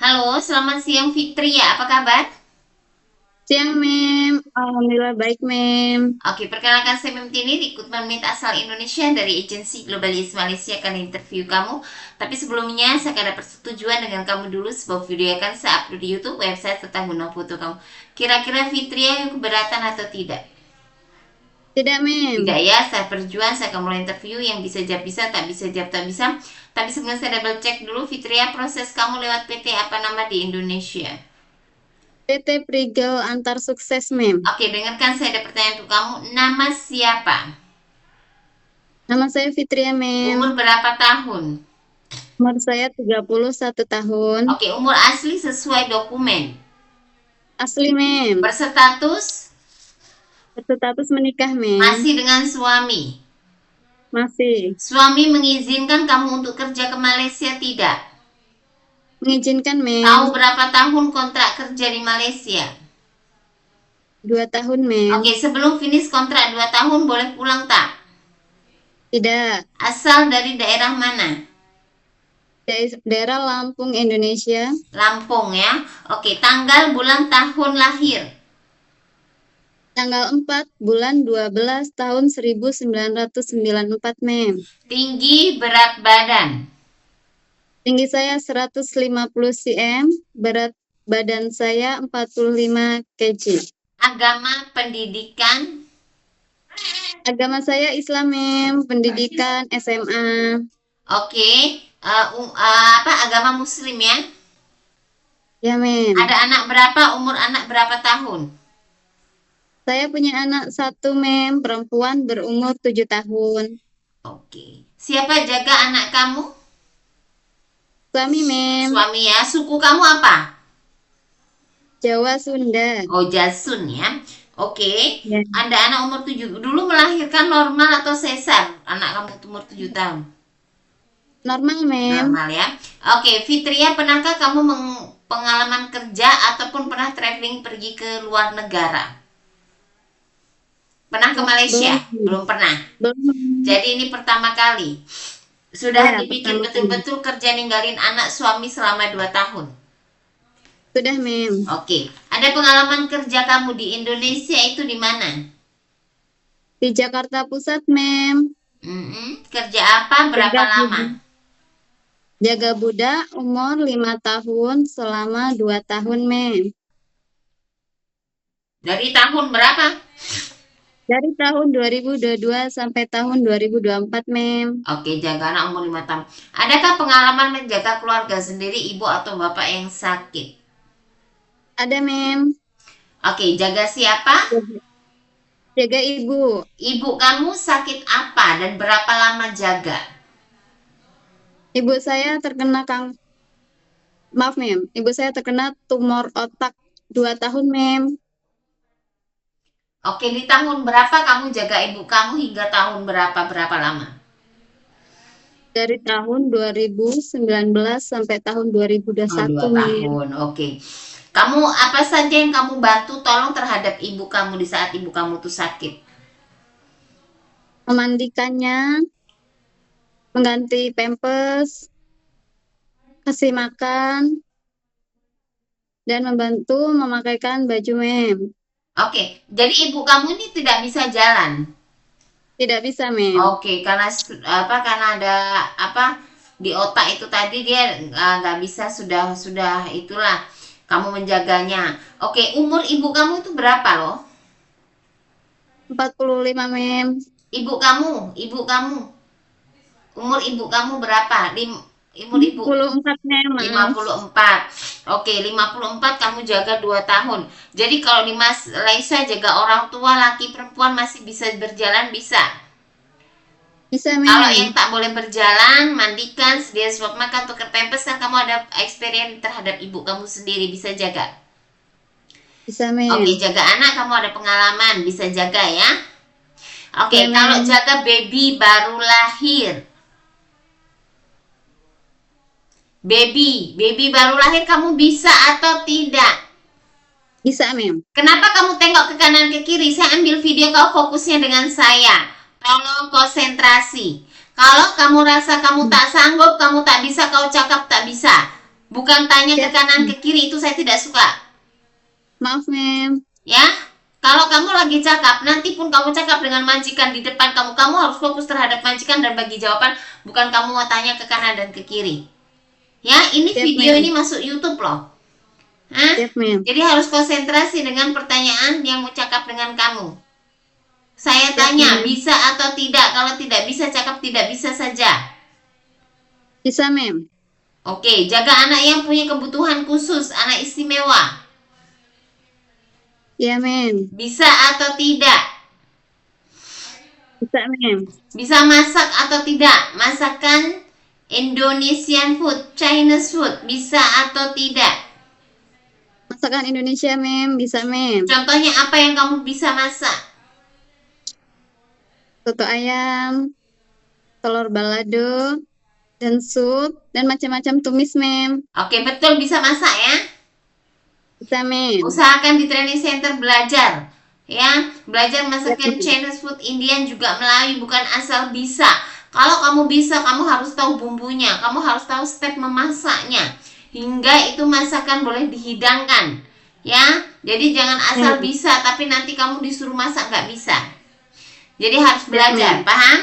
Halo, selamat siang Fitri ya, apa kabar? Siang, Mem. Alhamdulillah baik, Mem. Oke, perkenalkan saya Memtini, rekrutmen menit asal Indonesia dari agensi Globalis Malaysia akan interview kamu. Tapi sebelumnya saya akan ada persetujuan dengan kamu dulu sebab video akan saya upload di YouTube website tentang guna foto kamu. Kira-kira Fitri yang keberatan atau tidak? Tidak, Tidak Mem. ya, saya perjuang, saya akan mulai interview yang bisa jawab bisa, tak bisa jawab tak bisa. Tapi sebelum saya double check dulu, Fitria, proses kamu lewat PT apa nama di Indonesia? PT Prigel Antar Sukses, Mem. Oke, dengarkan saya ada pertanyaan untuk kamu. Nama siapa? Nama saya Fitria, Umur Mem. berapa tahun? Umur saya 31 tahun. Oke, umur asli sesuai dokumen. Asli, Mem. Berstatus Berstatus menikah, Mem. masih dengan suami. Masih. Suami mengizinkan kamu untuk kerja ke Malaysia tidak? Mengizinkan, Tahu Mem. berapa tahun kontrak kerja di Malaysia? 2 tahun, Mem. Oke, sebelum finish kontrak 2 tahun boleh pulang tak? Tidak. Asal dari daerah mana? Daerah Lampung, Indonesia. Lampung ya. Oke, tanggal, bulan, tahun lahir. Tanggal 4 bulan 12 tahun 1994, Mem. Tinggi, berat badan. Tinggi saya 150 cm, berat badan saya 45 kg. Agama, pendidikan. Agama saya Islam, Mem. Pendidikan SMA. Oke, apa agama Muslim ya? Ya, Mem. Ada anak berapa? Umur anak berapa tahun? Saya punya anak satu, Mem. Perempuan berumur 7 tahun. Oke. Siapa jaga anak kamu? Suami, Mem. Suami ya. Suku kamu apa? Jawa Sunda. Oh, Jasun ya. Oke. Ya. Anda anak umur 7. Dulu melahirkan normal atau sesar? Anak kamu umur 7 tahun. Normal, Mem. Normal ya. Oke, Fitria, pernahkah kamu pengalaman kerja ataupun pernah traveling pergi ke luar negara? Pernah ke Malaysia? Belum. Belum pernah. Belum. Jadi ini pertama kali. Sudah Ya, dipikir pertama kali. betul-betul kerja ninggalin anak suami selama 2 tahun. Sudah, Mem. Oke. Ada pengalaman kerja kamu di Indonesia itu di mana? Di Jakarta Pusat, Mem. Kerja apa? Berapa Jaga lama? Buddha. Jaga Buddha umur 5 tahun selama 2 tahun, Mem. Dari tahun berapa? Dari tahun 2022 sampai tahun 2024, Mem. Oke, jaga anak umur 5 tahun. Adakah pengalaman menjaga keluarga sendiri, ibu atau bapak yang sakit? Ada, Mem. Oke, jaga siapa? Jaga ibu. Ibu kamu sakit apa dan berapa lama jaga? Ibu saya terkena Maaf, Mem. Ibu saya terkena tumor otak 2 tahun, Mem. Oke, di tahun berapa kamu jaga ibu kamu hingga tahun berapa lama? Dari tahun 2019 sampai tahun Oh, 2021, dua Mem. tahun. Oke. Kamu apa saja yang kamu bantu tolong terhadap ibu kamu di saat ibu kamu tuh sakit? Memandikannya, mengganti pampers, kasih makan, dan membantu memakaikan baju, Mem. Oke, jadi ibu kamu ini tidak bisa jalan. Tidak bisa, Mem. Oke, karena apa? Karena ada apa di otak itu tadi dia nggak bisa sudah itulah kamu menjaganya. Oke, umur ibu kamu itu berapa loh? 45, Mem. Ibu kamu, umur ibu kamu berapa? Umur ibu 44, Mem. Maaf. 54. Oke, 54 kamu jaga 2 tahun. Jadi kalau di Malaysia jaga orang tua laki perempuan masih bisa berjalan bisa. Bisa, Kalau yang Mem. tak boleh berjalan, mandikan, sedia suap makan, tukar pampers kan kamu ada experience terhadap ibu kamu sendiri bisa jaga. Bisa, Oke, Mem. jaga anak kamu ada pengalaman bisa jaga ya. Oke, Ya, kalau Mem. jaga baby baru lahir. Baby baru lahir kamu bisa atau tidak? Bisa, Mem. Kenapa kamu tengok ke kanan ke kiri? Saya ambil video kau fokusnya dengan saya. Tolong konsentrasi. Kalau kamu rasa kamu tak sanggup, kamu tak bisa, kau cakap tak bisa. Bukan tanya ke Siap, kanan Mem. ke kiri, itu saya tidak suka. Maaf, Mem. Ya, kalau kamu lagi cakap, nanti pun kamu cakap dengan majikan di depan kamu, kamu harus fokus terhadap majikan dan bagi jawaban, bukan kamu mau tanya ke kanan dan ke kiri. Ya, ini Siap, video ini Mem. masuk YouTube loh. Hah? Siap, Mem. Jadi harus konsentrasi dengan pertanyaan yang mau cakap dengan kamu. Saya Siap, tanya, Mem. bisa atau tidak? Kalau tidak bisa, cakap tidak bisa saja. Bisa, Mem. Oke, jaga anak yang punya kebutuhan khusus, anak istimewa. Iya, Mem. Bisa atau tidak? Bisa, Mem. Bisa masak atau tidak? Masakan Indonesian food, Chinese food, bisa atau tidak? Masakan Indonesia, Mem. Bisa, Mem. Contohnya apa yang kamu bisa masak? Soto ayam, telur balado, dan sup, dan macam-macam tumis, Mem. Oke, betul bisa masak ya. Bisa, Mem. Usahakan di training center belajar. Ya, belajar Siap, masakan Mem. Chinese food, Indian juga Melayu, bukan asal bisa. Kalau kamu bisa, kamu harus tahu bumbunya, kamu harus tahu step memasaknya. Hingga itu masakan boleh dihidangkan. Ya, jadi jangan asal Mem. bisa, tapi nanti kamu disuruh masak nggak bisa. Jadi harus Siap, belajar, Mem. paham?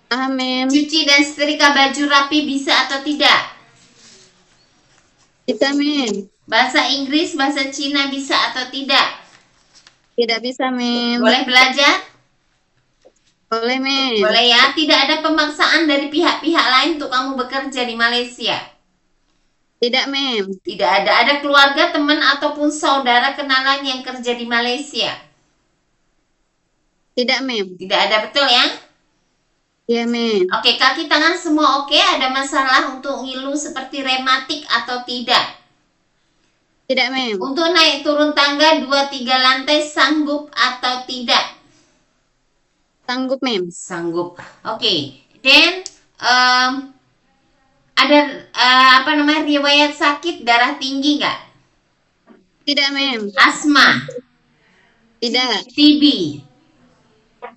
Paham, Mem. Cuci dan setrika baju rapi bisa atau tidak? Bisa, Mem. Bahasa Inggris, bahasa Cina bisa atau tidak? Tidak bisa, Mem. Boleh belajar? Boleh, Mem. Boleh ya, tidak ada pemaksaan dari pihak-pihak lain untuk kamu bekerja di Malaysia. Tidak, Mem. Tidak ada. Ada keluarga, teman, ataupun saudara kenalan yang kerja di Malaysia? Tidak, Mem. Tidak ada, betul ya? Iya, Mem. Oke, kaki tangan semua oke. Ada masalah untuk ngilu seperti rematik atau tidak? Tidak, Mem. Untuk naik turun tangga 2-3 lantai sanggup atau tidak? Sanggup, Mem. Sanggup. Oke. Dan ada riwayat sakit darah tinggi nggak? Tidak, Mem. Asma, Tidak. TB,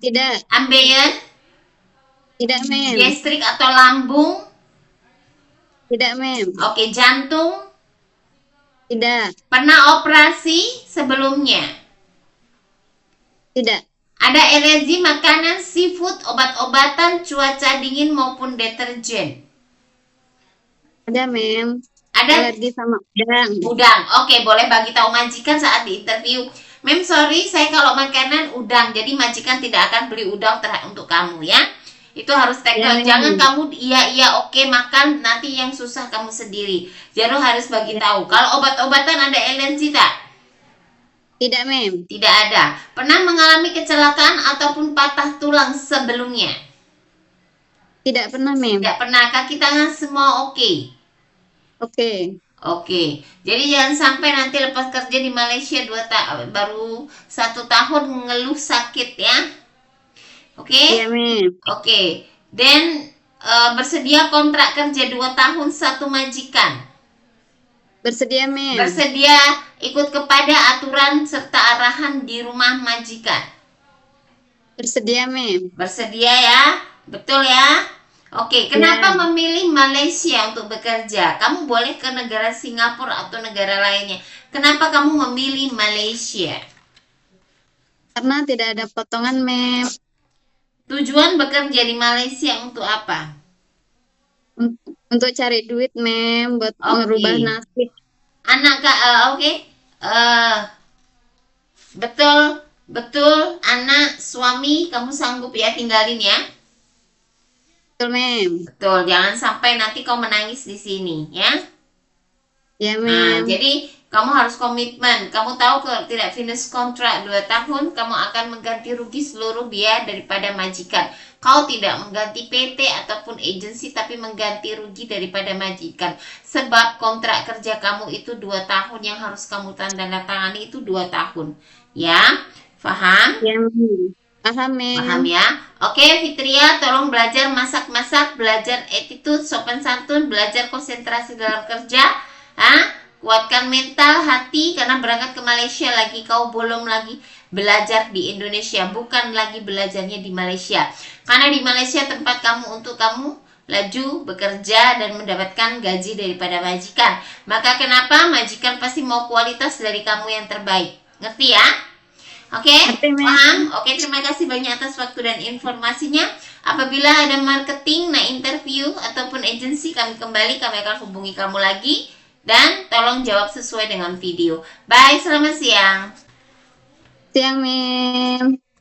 Tidak. ambeien, Tidak, Mem. gastrik atau lambung? Tidak, Mem. Oke, jantung. Tidak. Pernah operasi sebelumnya? Tidak. Ada alergi makanan, seafood, obat-obatan, cuaca dingin maupun deterjen? Ada, Mem. Ada? Alergi sama udang. Udang. Oke, boleh bagi tahu majikan saat di interview. Mem, sorry, saya kalau makanan udang, jadi majikan tidak akan beli udang untuk kamu ya. Itu harus take Ya, note. Mem. Jangan kamu iya oke makan, nanti yang susah kamu sendiri. Jadi harus bagi tahu. Kalau obat-obatan ada alergi tak? Tidak, Mem. Tidak ada. Pernah mengalami kecelakaan ataupun patah tulang sebelumnya? Tidak pernah, Mem. Tidak pernah. Kaki tangan semua oke. Oke. Oke, jadi jangan sampai nanti lepas kerja di Malaysia baru 1 tahun mengeluh sakit ya. Oke? Iya, Mem. Oke. Dan bersedia kontrak kerja 2 tahun 1 majikan. Bersedia, Mem. Bersedia ikut kepada aturan serta arahan di rumah majikan. Bersedia, Mem. Bersedia ya? Betul ya? Oke, kenapa Ya. memilih Malaysia untuk bekerja? Kamu boleh ke negara Singapura atau negara lainnya. Kenapa kamu memilih Malaysia? Karena tidak ada potongan, Mem. Tujuan bekerja di Malaysia untuk apa? Untuk cari duit, Mem, buat Oke. merubah nasib. Anak oke. Betul, anak, suami, kamu sanggup ya tinggalin ya? Betul, Mem. Betul, jangan sampai nanti kau menangis di sini ya. Ya, Nah, Mem. jadi kamu harus komitmen. Kamu tahu kalau tidak finish kontrak 2 tahun, kamu akan mengganti rugi seluruh biaya daripada majikan. Kau tidak mengganti PT ataupun agensi, tapi mengganti rugi daripada majikan. Sebab kontrak kerja kamu itu 2 tahun, yang harus kamu tandatangani itu 2 tahun. Ya, paham? Ya, Mem. Paham, Mem. Paham ya? Oke, Fitria, tolong belajar masak-masak, belajar attitude, sopan santun, belajar konsentrasi dalam kerja. Kuatkan mental, hati, karena berangkat ke Malaysia lagi, kau belum lagi belajar di Indonesia, bukan lagi belajarnya di Malaysia. Karena di Malaysia tempat kamu untuk kamu laju bekerja dan mendapatkan gaji daripada majikan. Maka kenapa majikan pasti mau kualitas dari kamu yang terbaik. Ngerti ya? Oke, Ngerti, Mem. paham? Oke, terima kasih banyak atas waktu dan informasinya. Apabila ada marketing, interview ataupun agensi kami akan hubungi kamu lagi. Dan tolong jawab sesuai dengan video. Bye, selamat siang. Siang, Mem.